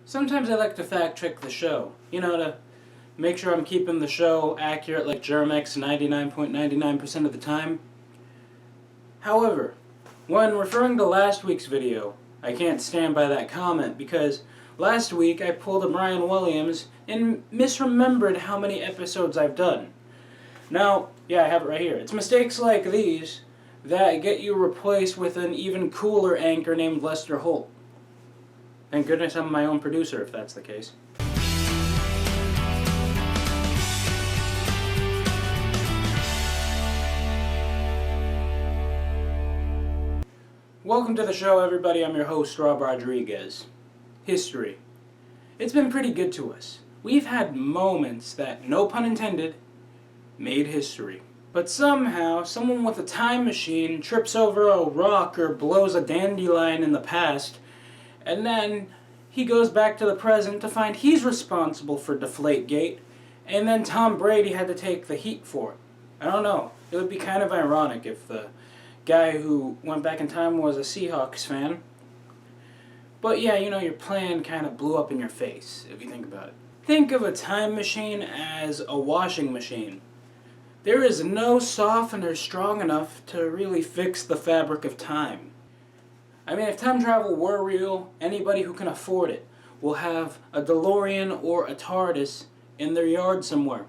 Sometimes I like to fact check the show, to make sure I'm keeping the show accurate like Germex 99.99% of the time. However, when referring to last week's video, I can't stand by that comment because last week I pulled a Brian Williams and misremembered how many episodes I've done. Now, yeah, I have it right here. It's mistakes like these that get you replaced with an even cooler anchor named Lester Holt. Thank goodness I'm my own producer if that's the case. Welcome to the show, everybody. I'm your host, Rob Rodriguez. History. It's been pretty good to us. We've had moments that, no pun intended, made history. But somehow, someone with a time machine trips over a rock or blows a dandelion in the past, and then he goes back to the present to find he's responsible for Deflategate, and then Tom Brady had to take the heat for it. I don't know. It would be kind of ironic if the guy who went back in time was a Seahawks fan. But yeah, your plan kind of blew up in your face, if you think about it. Think of a time machine as a washing machine. There is no softener strong enough to really fix the fabric of time. I mean, if time travel were real, anybody who can afford it will have a DeLorean or a TARDIS in their yard somewhere.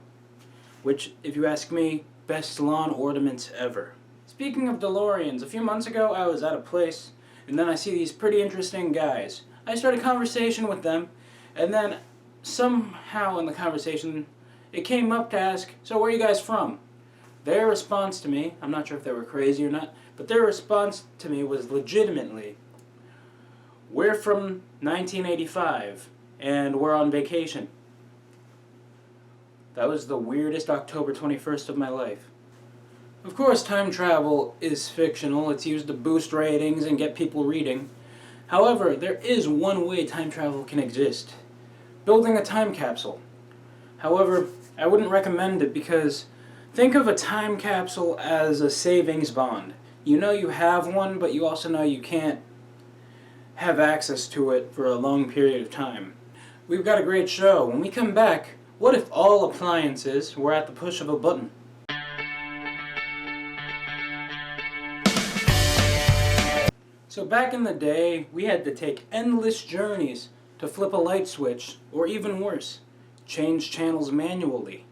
Which, if you ask me, best lawn ornaments ever. Speaking of DeLoreans, a few months ago I was at a place, and then I see these pretty interesting guys. I start a conversation with them, and then somehow in the conversation, it came up to ask, so where are you guys from? Their response to me, I'm not sure if they were crazy or not, but their response to me was legitimately, we're from 1985, and we're on vacation. That was the weirdest October 21st of my life. Of course, time travel is fictional. It's used to boost ratings and get people reading. However, there is one way time travel can exist. Building a time capsule. However, I wouldn't recommend it because think of a time capsule as a savings bond. You know you have one, but you also know you can't have access to it for a long period of time. We've got a great show. When we come back, what if all appliances were at the push of a button? So back in the day, we had to take endless journeys to flip a light switch, or even worse, change channels manually.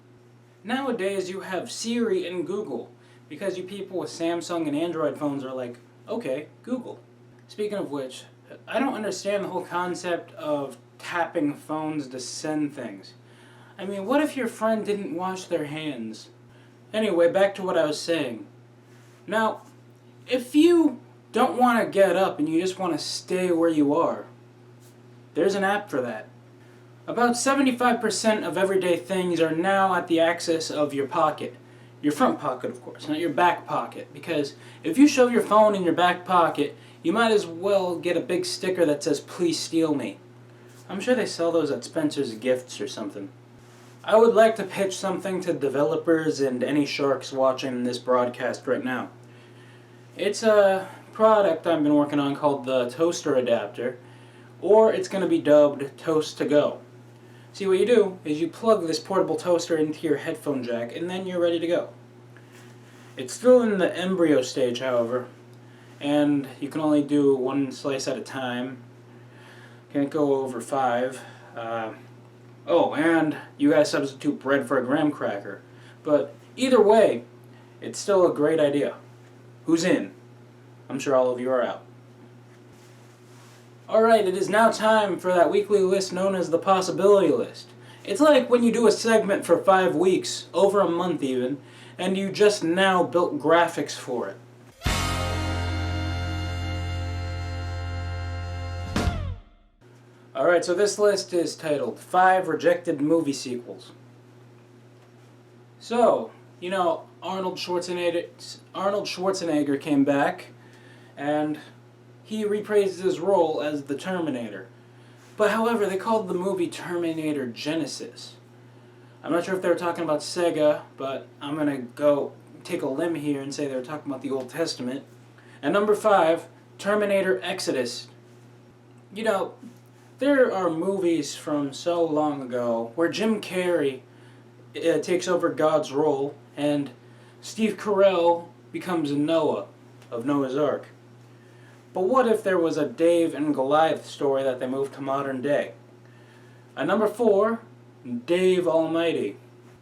Nowadays you have Siri and Google, because you people with Samsung and Android phones are like, okay, Google. Speaking of which, I don't understand the whole concept of tapping phones to send things. I mean, what if your friend didn't wash their hands? Anyway, back to what I was saying. Now, if you don't want to get up and you just want to stay where you are, there's an app for that. About 75% of everyday things are now at the access of your pocket. Your front pocket, of course, not your back pocket. Because if you shove your phone in your back pocket, you might as well get a big sticker that says, "Please steal me." I'm sure they sell those at Spencer's Gifts or something. I would like to pitch something to developers and any sharks watching this broadcast right now. It's a product I've been working on called the Toaster Adapter, or it's going to be dubbed Toast to Go. See, what you do is you plug this portable toaster into your headphone jack and then you're ready to go. It's still in the embryo stage, however, and you can only do one slice at a time. Can't go over 5. And you gotta substitute bread for a graham cracker. But either way, it's still a great idea. Who's in? I'm sure all of you are out. Alright, it is now time for that weekly list known as the Possibility List. It's like when you do a segment for 5 weeks, over a month even, and you just now built graphics for it. Alright, so this list is titled 5 Rejected Movie Sequels. So, Arnold Schwarzenegger came back, and he reprised his role as the Terminator. But however, they called the movie Terminator Genesis. I'm not sure if they were talking about Sega, but I'm going to go take a limb here and say they were talking about the Old Testament. And number 5, Terminator Exodus. There are movies from so long ago where Jim Carrey takes over God's role and Steve Carell becomes Noah of Noah's Ark. But what if there was a Dave and Goliath story that they moved to modern day? At number 4, Dave Almighty.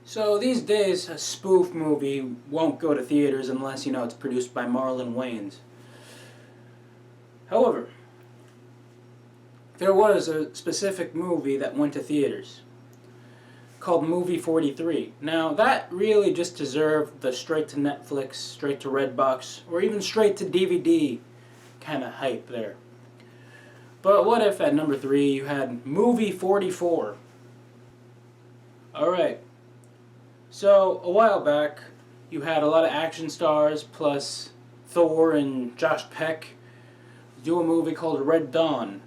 So these days, a spoof movie won't go to theaters unless, it's produced by Marlon Wayans. However, there was a specific movie that went to theaters called Movie 43. Now, that really just deserved the straight to Netflix, straight to Redbox, or even straight to DVD kind of hype there. But what if at number 3 you had Movie 44? Alright, so a while back you had a lot of action stars plus Thor and Josh Peck do a movie called Red Dawn.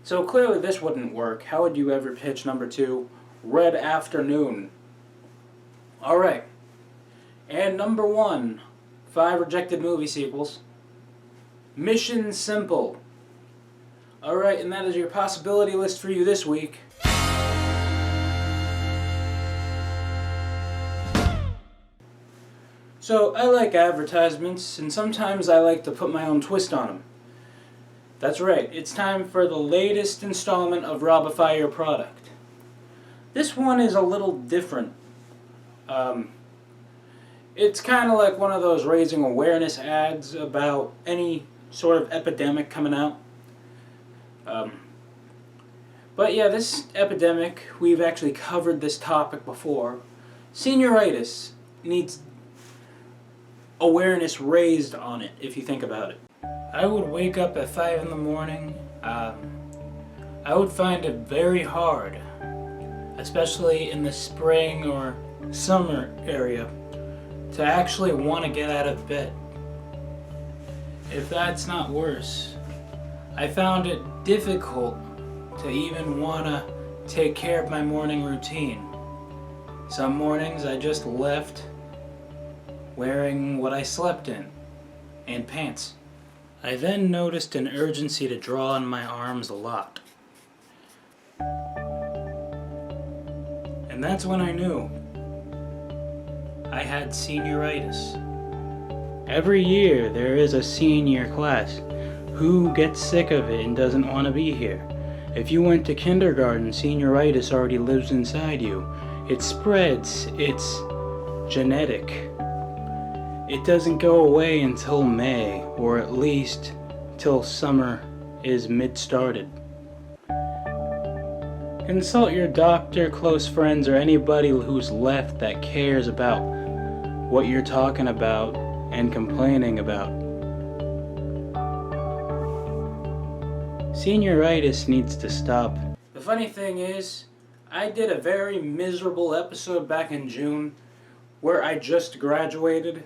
So clearly this wouldn't work. How would you ever pitch number 2, Red Afternoon? Alright, and number 1, 5 rejected movie sequels, Mission Simple. Alright, and that is your possibility list for you this week. So, I like advertisements, and sometimes I like to put my own twist on them. That's right, it's time for the latest installment of Robify Your Product. This one is a little different. It's kind of like one of those raising awareness ads about any sort of epidemic coming out. But yeah, this epidemic, we've actually covered this topic before. Senioritis needs awareness raised on it, if you think about it. I would wake up at 5 in the morning. I would find it very hard, especially in the spring or summer area, to actually want to get out of bed. If that's not worse, I found it difficult to even want to take care of my morning routine. Some mornings I just left wearing what I slept in, and pants. I then noticed an urgency to draw on my arms a lot. And that's when I knew I had senioritis. Every year there is a senior class. Who gets sick of it and doesn't want to be here? If you went to kindergarten, senioritis already lives inside you. It spreads. It's genetic. It doesn't go away until May, or at least till summer is mid-started. Consult your doctor, close friends, or anybody who's left that cares about what you're talking about and complaining about. Senioritis needs to stop. The funny thing is, I did a very miserable episode back in June where I just graduated.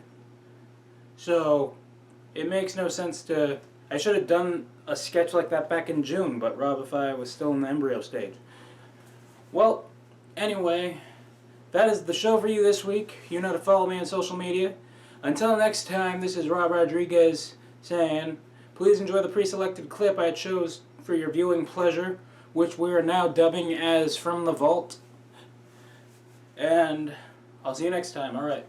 So, it makes no sense to... I should have done a sketch like that back in June, but Robify was still in the embryo stage. Well, anyway, that is the show for you this week. You know to follow me on social media. Until next time, this is Rob Rodriguez saying, please enjoy the pre-selected clip I chose for your viewing pleasure, which we are now dubbing as From the Vault. And I'll see you next time. Alright.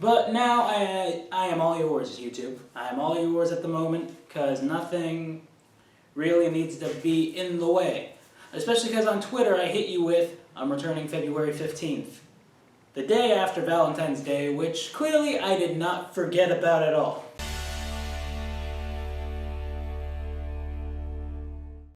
But now I am all yours, YouTube. I am all yours at the moment, because nothing really needs to be in the way. Especially because on Twitter I hit you with, I'm returning February 15th. The day after Valentine's Day, which clearly I did not forget about at all.